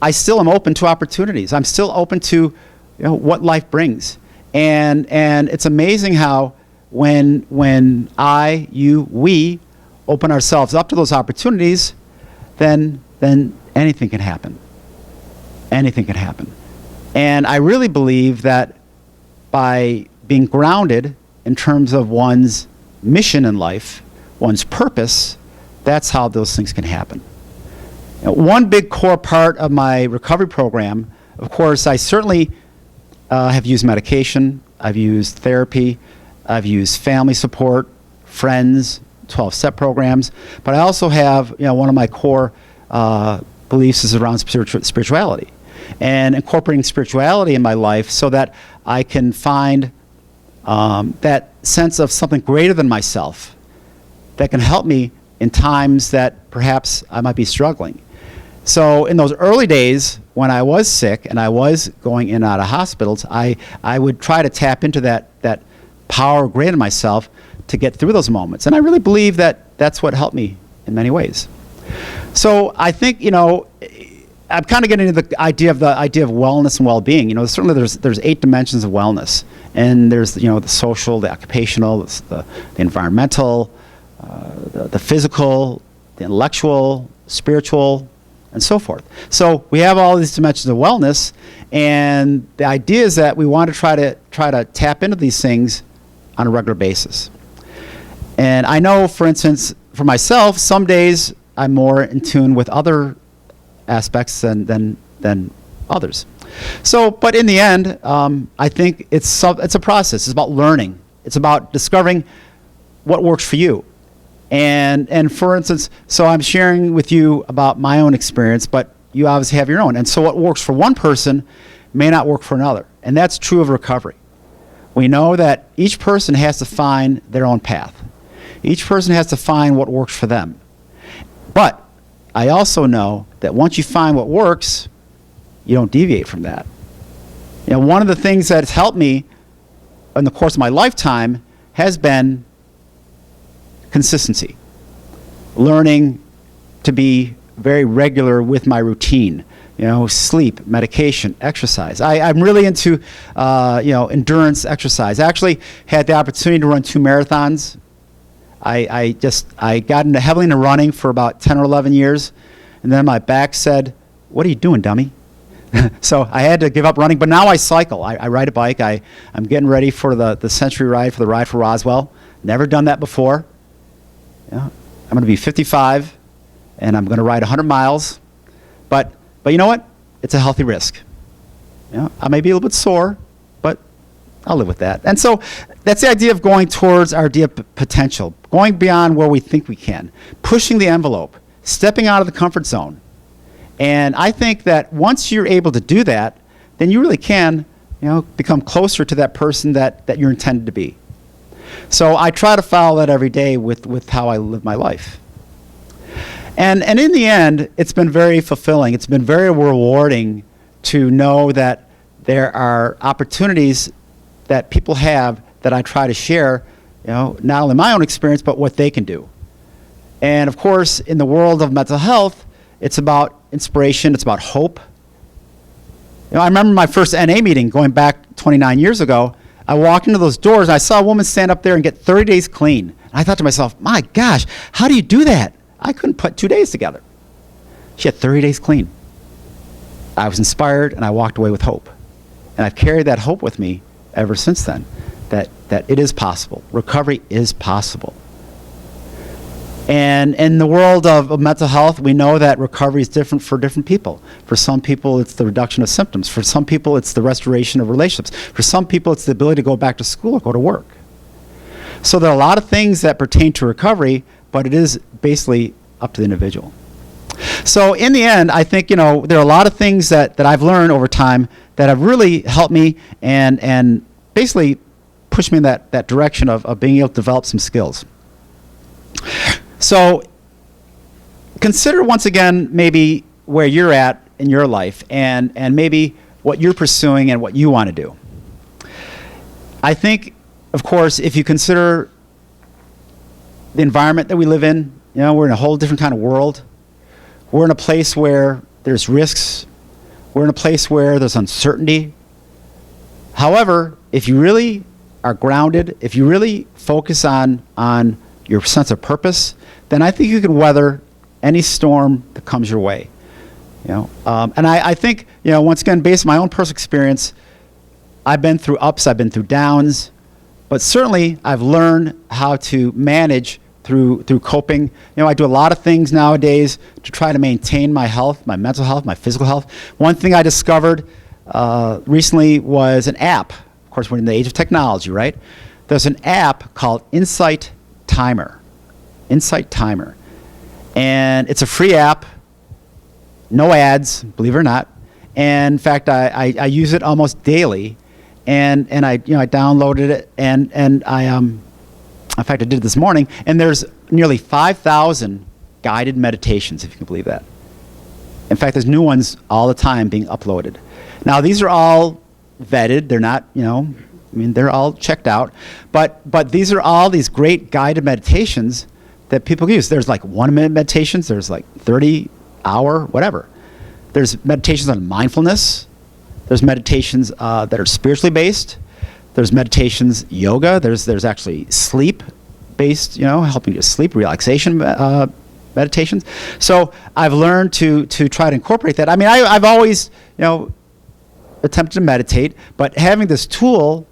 I still am open to opportunities. I'm still open to what life brings. And it's amazing how when we open ourselves up to those opportunities, then anything can happen. Anything can happen. And I really believe that by being grounded in terms of one's mission in life, one's purpose, that's how those things can happen. One big core part of my recovery program, of course, I certainly have used medication, I've used therapy, I've used family support, friends, 12-step programs, but I also have, one of my core beliefs is around spirituality, and incorporating spirituality in my life so that I can find that sense of something greater than myself that can help me in times that perhaps I might be struggling. So in those early days, when I was sick and I was going in and out of hospitals, I would try to tap into that power greater than myself to get through those moments. And I really believe that that's what helped me in many ways. So I think, I'm kind of getting into the idea of wellness and well-being. Certainly there's 8 dimensions of wellness, and there's the social, the occupational, the environmental, the physical, the intellectual, spiritual, and so forth. So we have all these dimensions of wellness, and the idea is that we want to try to tap into these things on a regular basis. And I know, for instance, for myself, some days I'm more in tune with other aspects than others. So, but in the end, I think it's a process. It's about learning. It's about discovering what works for you. And for instance, so I'm sharing with you about my own experience, but you obviously have your own. And so what works for one person may not work for another. And that's true of recovery. We know that each person has to find their own path. Each person has to find what works for them. But I also know that once you find what works, you don't deviate from that. One of the things that has helped me in the course of my lifetime has been consistency. Learning to be very regular with my routine. Sleep, medication, exercise. I'm really into, endurance exercise. I actually had the opportunity to run 2 marathons. I got heavily into running for about 10 or 11 years, and then my back said, "What are you doing, dummy?" So I had to give up running, but now I cycle. I ride a bike. I'm getting ready for the Century Ride, for the Ride for Roswell. Never done that before. I'm going to be 55, and I'm going to ride 100 miles. But you know what? It's a healthy risk. I may be a little bit sore, but I'll live with that. And so that's the idea of going towards our idea of potential, going beyond where we think we can, pushing the envelope, stepping out of the comfort zone. And I think that once you're able to do that, then you really can, become closer to that person that you're intended to be. So I try to follow that every day with how I live my life. And in the end, it's been very fulfilling. It's been very rewarding to know that there are opportunities that people have that I try to share, not only my own experience, but what they can do. And of course, in the world of mental health, it's about inspiration, it's about hope. I remember my first NA meeting going back 29 years ago. I walked into those doors, and I saw a woman stand up there and get 30 days clean. And I thought to myself, my gosh, how do you do that? I couldn't put 2 days together. She had 30 days clean. I was inspired, and I walked away with hope. And I've carried that hope with me ever since then, that it is possible. Recovery is possible. And in the world of mental health, we know that recovery is different for different people. For some people, it's the reduction of symptoms. For some people, it's the restoration of relationships. For some people, it's the ability to go back to school or go to work. So there are a lot of things that pertain to recovery, but it is basically up to the individual. So in the end, I think, there are a lot of things that I've learned over time that have really helped me and basically pushed me in that direction of being able to develop some skills. So consider once again maybe where you're at in your life and maybe what you're pursuing and what you want to do. I think, of course, if you consider the environment that we live in, we're in a whole different kind of world. We're in a place where there's risks. We're in a place where there's uncertainty. However, if you really are grounded, if you really focus on your sense of purpose, then I think you can weather any storm that comes your way. And I think, once again, based on my own personal experience, I've been through ups, I've been through downs, but certainly I've learned how to manage through coping. I do a lot of things nowadays to try to maintain my health, my mental health, my physical health. One thing I discovered recently was an app. Of course, we're in the age of technology, right? There's an app called Insight Timer. And it's a free app, no ads, believe it or not. And in fact, I use it almost daily. And I downloaded it and I in fact I did it this morning, and there's nearly 5,000 guided meditations, if you can believe that. In fact, there's new ones all the time being uploaded. Now, these are all vetted. They're not, they're all checked out. But these are all these great guided meditations that people use. There's like 1-minute meditations. There's like 30-hour, whatever. There's meditations on mindfulness. There's meditations that are spiritually based. There's meditations, yoga. There's actually sleep-based, helping you sleep, relaxation meditations. So I've learned to try to incorporate that. I mean, I've always, attempted to meditate, but having this tool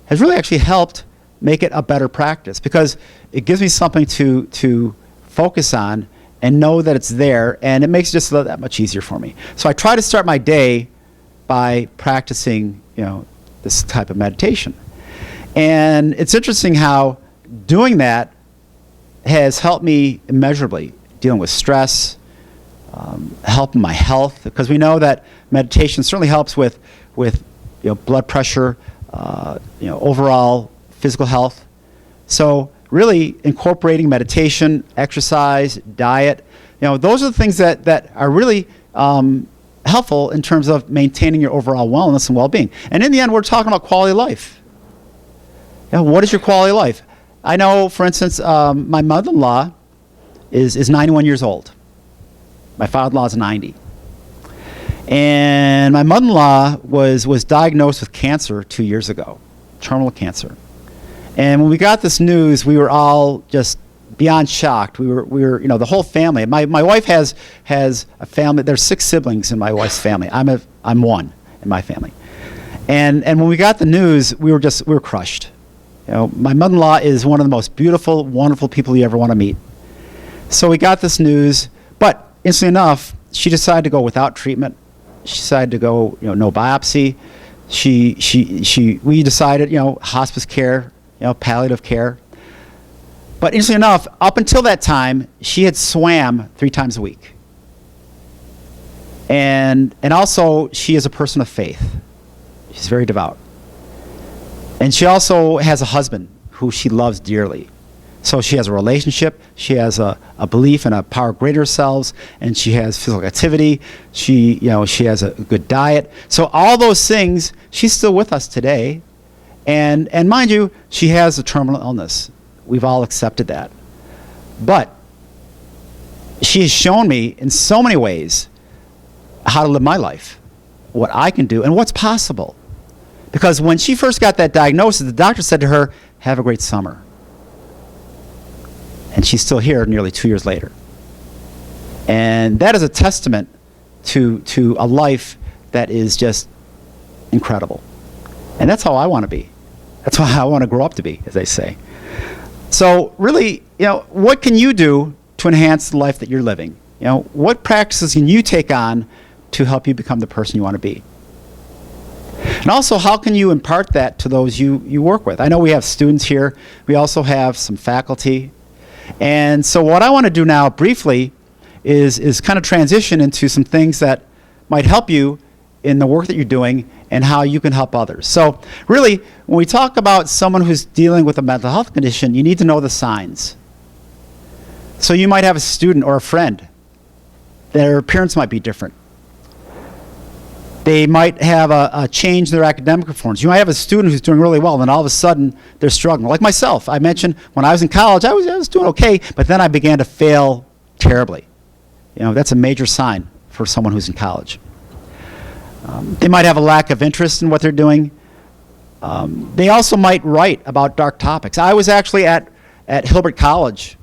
has really actually helped make it a better practice, because it gives me something to focus on and know that it's there, and it makes it just that much easier for me. So I try to start my day by practicing, this type of meditation. And it's interesting how doing that has helped me immeasurably dealing with stress, helping my health, because we know that meditation certainly helps with blood pressure, overall physical health. So really incorporating meditation, exercise, diet, those are the things that are really helpful in terms of maintaining your overall wellness and well-being. And in the end, we're talking about quality of life. What is your quality of life? I know, for instance, my mother-in-law is 91 years old. My father-in-law is 90. And my mother-in-law was diagnosed with cancer 2 years ago, terminal cancer. And when we got this news, we were all just beyond shocked. We were the whole family. My wife has a family. There's 6 siblings in my wife's family. I'm one in my family. And when we got the news, we were crushed. My mother-in-law is one of the most beautiful, wonderful people you ever want to meet. So we got this news, but instantly enough, she decided to go without treatment. She decided to go, no biopsy. We decided, hospice care, palliative care. But interestingly enough, up until that time, she had swam 3 times a week. And also, she is a person of faith. She's very devout. And she also has a husband who she loves dearly. So she has a relationship, she has a belief in a power greater selves, and she has physical activity, she has a good diet. So all those things, she's still with us today. And mind you, she has a terminal illness. We've all accepted that. But she has shown me in so many ways how to live my life, what I can do, and what's possible. Because when she first got that diagnosis, the doctor said to her, "Have a great summer." And she's still here nearly 2 years later. And that is a testament to a life that is just incredible. And that's how I want to be. That's how I want to grow up to be, as they say. So really, what can you do to enhance the life that you're living? What practices can you take on to help you become the person you want to be? And also, how can you impart that to those you work with? I know we have students here. We also have some faculty. And so what I want to do now briefly is kind of transition into some things that might help you in the work that you're doing and how you can help others. So really, when we talk about someone who's dealing with a mental health condition, you need to know the signs. So you might have a student or a friend. Their appearance might be different. They might have a change in their academic performance. You might have a student who's doing really well, and then all of a sudden they're struggling. Like myself, I mentioned when I was in college, I was doing okay, but then I began to fail terribly. That's a major sign for someone who's in college. They might have a lack of interest in what they're doing. They also might write about dark topics. I was actually at Hilbert College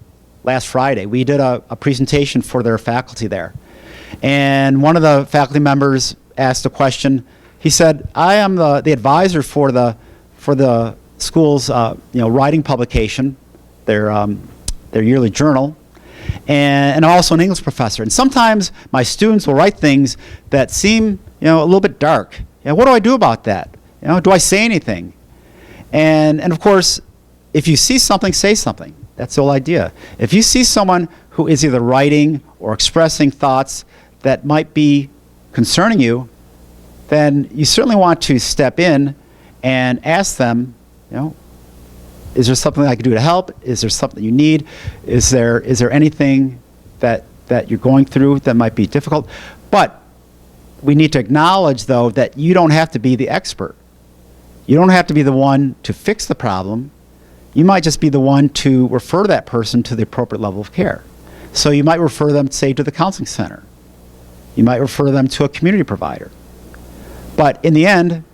last Friday. We did a presentation for their faculty there. And one of the faculty members asked a question. He said, "I am the advisor for the school's writing publication, their yearly journal, and I'm also an English professor. And sometimes my students will write things that seem a little bit dark. What do I do about that? Do I say anything?" And of course, if you see something, say something. That's the whole idea. If you see someone who is either writing or expressing thoughts that might be concerning you, then you certainly want to step in and ask them, is there something I can do to help? Is there something you need? Is there anything that you're going through that might be difficult? But we need to acknowledge, though, that you don't have to be the expert. You don't have to be the one to fix the problem. You might just be the one to refer that person to the appropriate level of care. So you might refer them, say, to the counseling center. You might refer them to a community provider. But in the end,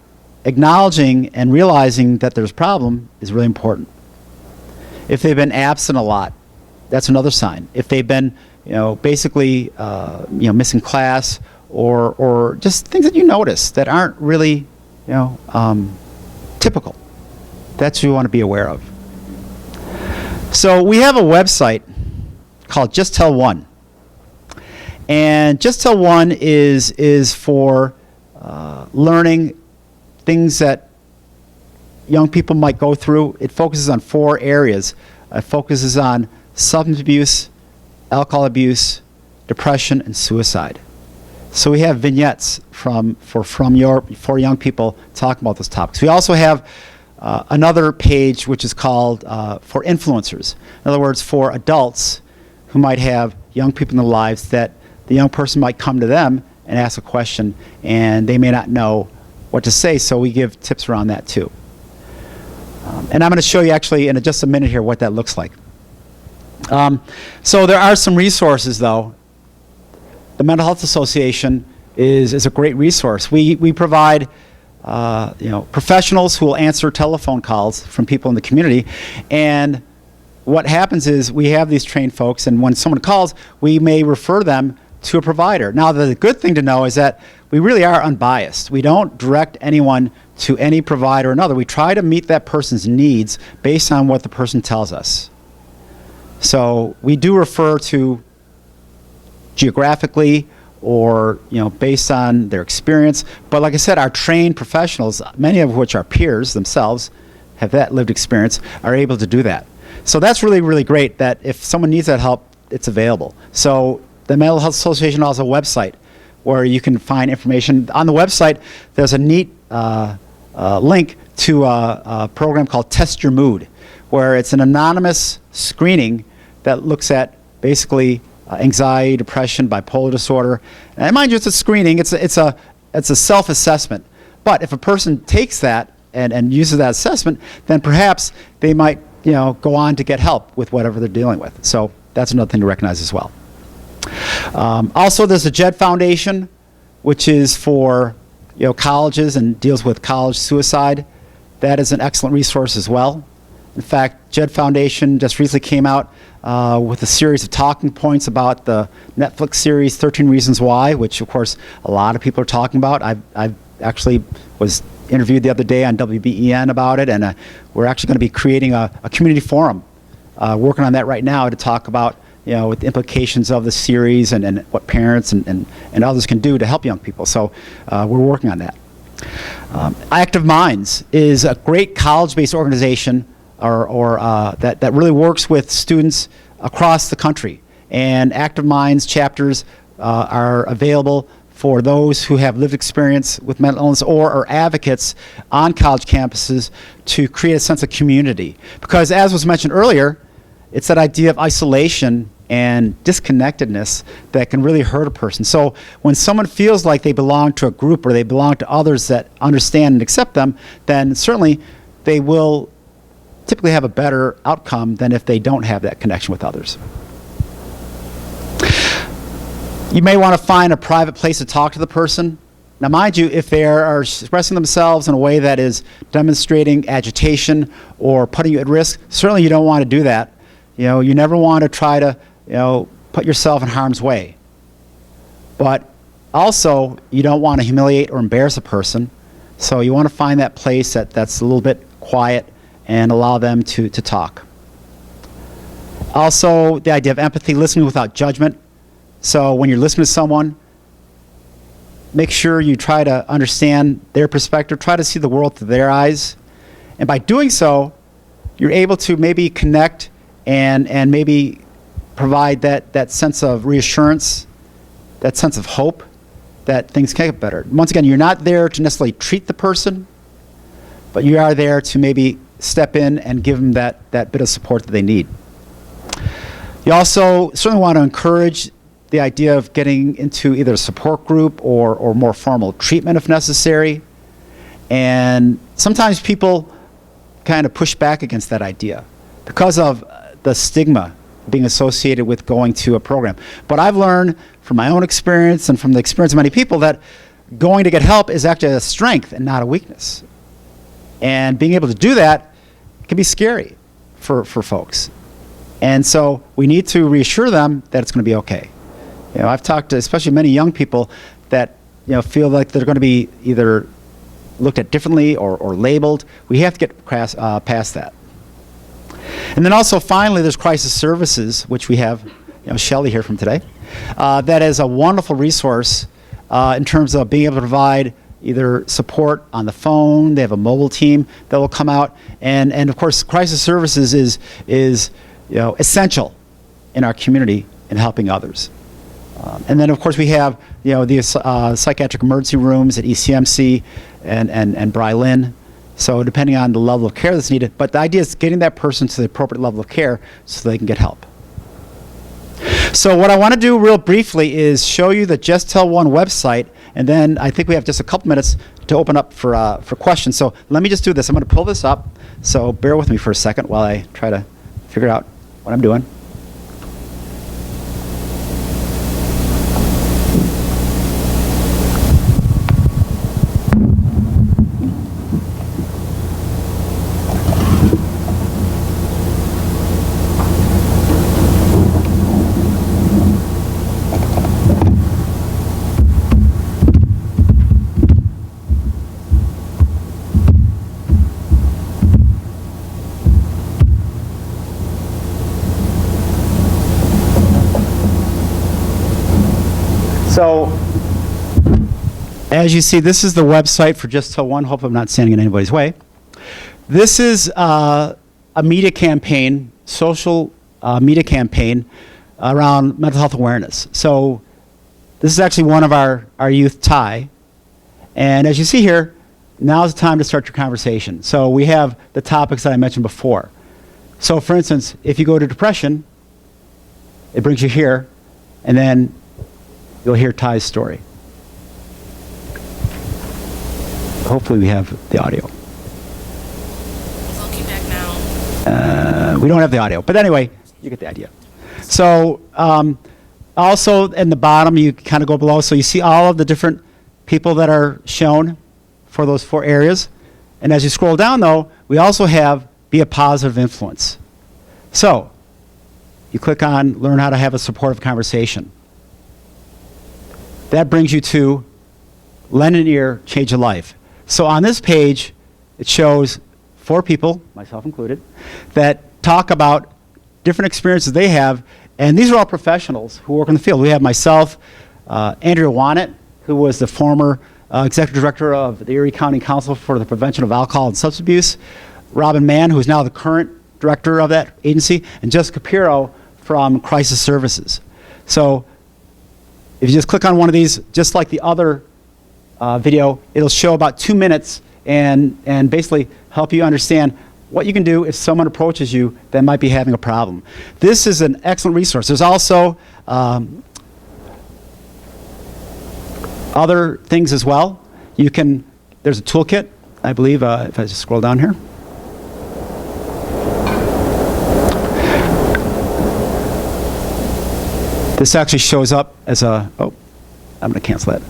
acknowledging and realizing that there's a problem is really important. If they've been absent a lot, that's another sign. If they've been, basically, missing class or just things that you notice that aren't really, typical, that's what you want to be aware of. So we have a website called Just Tell One. And Just Tell One is for learning things that young people might go through. It focuses on 4 areas. It focuses on substance abuse, alcohol abuse, depression, and suicide. So we have vignettes for young people talking about those topics. We also have another page which is called for influencers. In other words, for adults who might have young people in their lives that the young person might come to them and ask a question, and they may not know what to say, so we give tips around that too. And I'm going to show you actually in just a minute here what that looks like. So there are some resources, though. The Mental Health Association is a great resource. We provide professionals who will answer telephone calls from people in the community, and what happens is we have these trained folks, and when someone calls, we may refer them to a provider. Now, the good thing to know is that we really are unbiased. We don't direct anyone to any provider or another. We try to meet that person's needs based on what the person tells us. So we do refer to geographically or based on their experience. But like I said, our trained professionals, many of which are peers themselves, have that lived experience, are able to do that. So that's really, really great that if someone needs that help, it's available. So the Mental Health Association also has a website where you can find information. On the website, there's a neat link to a program called Test Your Mood, where it's an anonymous screening that looks at basically anxiety, depression, bipolar disorder. And mind you, it's a screening. It's a self-assessment. But if a person takes that and uses that assessment, then perhaps they might go on to get help with whatever they're dealing with. So that's another thing to recognize as well. Also, there's the JED Foundation, which is for colleges and deals with college suicide. That is an excellent resource as well. In fact, JED Foundation just recently came out with a series of talking points about the Netflix series 13 Reasons Why, which of course a lot of people are talking about. I actually was interviewed the other day on WBEN about it, and we're actually going to be creating a community forum, working on that right now to talk about with the implications of the series and what parents and others can do to help young people. So we're working on that. Active Minds is a great college-based organization that really works with students across the country. And Active Minds chapters are available for those who have lived experience with mental illness or are advocates on college campuses to create a sense of community. Because as was mentioned earlier, it's that idea of isolation and disconnectedness that can really hurt a person. So when someone feels like they belong to a group or they belong to others that understand and accept them, then certainly they will typically have a better outcome than if they don't have that connection with others. You may want to find a private place to talk to the person. Now, mind you, if they are expressing themselves in a way that is demonstrating agitation or putting you at risk, certainly you don't want to do that. You never want to try to, put yourself in harm's way. But also, you don't want to humiliate or embarrass a person. So you want to find that place that's a little bit quiet and allow them to talk. Also, the idea of empathy, listening without judgment. So when you're listening to someone, make sure you try to understand their perspective, try to see the world through their eyes. And by doing so, you're able to maybe connect and maybe provide that sense of reassurance, that sense of hope that things can get better. Once again, you're not there to necessarily treat the person, but you are there to maybe step in and give them that bit of support that they need. You also certainly want to encourage the idea of getting into either a support group or more formal treatment if necessary. And sometimes people kind of push back against that idea because of the stigma being associated with going to a program. But I've learned from my own experience and from the experience of many people that going to get help is actually a strength and not a weakness. And being able to do that can be scary for folks. And so we need to reassure them that it's going to be okay. I've talked to especially many young people that feel like they're going to be either looked at differently or labeled. We have to get past that. And then also finally there's crisis services, which we have Shelley here from today. That is a wonderful resource in terms of being able to provide either support on the phone. They have a mobile team that will come out, and of course crisis services is essential in our community in helping others. And then of course we have the psychiatric emergency rooms at ECMC and Bry-Lynn. So depending on the level of care that's needed, but the idea is getting that person to the appropriate level of care so they can get help. So what I want to do real briefly is show you the Just Tell One website, and then I think we have just a couple minutes to open up for questions. So let me just do this. I'm going to pull this up, so bear with me for a second while I try to figure out what I'm doing. So, as you see, this is the website for Just Tell One. Hope I'm not standing in anybody's way. This is a media campaign, social media campaign around mental health awareness. So, this is actually one of our youth tie. And as you see here, now's the time to start your conversation. So, we have the topics that I mentioned before. So, for instance, if you go to depression, it brings you here, and then you'll hear Ty's story. Hopefully we have the audio. Looking back now. We don't have the audio, but anyway, you get the idea. So also in the bottom, you kind of go below, so you see all of the different people that are shown for those 4 areas. And as you scroll down though, we also have be a positive influence. So you click on learn how to have a supportive conversation. That brings you to lend an ear, change a life. So on this page, it shows 4 people, myself included, that talk about different experiences they have, and these are all professionals who work in the field. We have myself, Andrea Wannett, who was the former executive director of the Erie County Council for the Prevention of Alcohol and Substance Abuse, Robin Mann, who is now the current director of that agency, and Jessica Pirro from Crisis Services. So if you just click on one of these, just like the other video, it'll show about 2 minutes and basically help you understand what you can do if someone approaches you that might be having a problem. This is an excellent resource. There's also other things as well. There's a toolkit, I believe, if I just scroll down here. This actually shows up as I'm going to cancel that.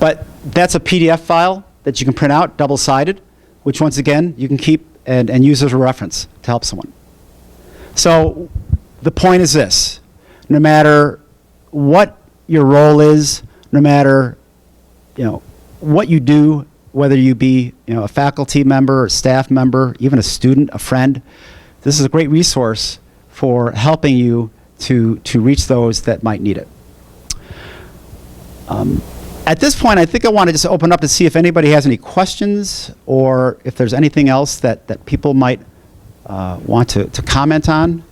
But that's a PDF file that you can print out, double-sided, which once again, you can keep and use as a reference to help someone. So the point is this: no matter what your role is, no matter what you do, whether you be a faculty member, a staff member, even a student, a friend, this is a great resource for helping you to reach those that might need it. At this point, I think I want to just open up to see if anybody has any questions or if there's anything else that people might want to comment on.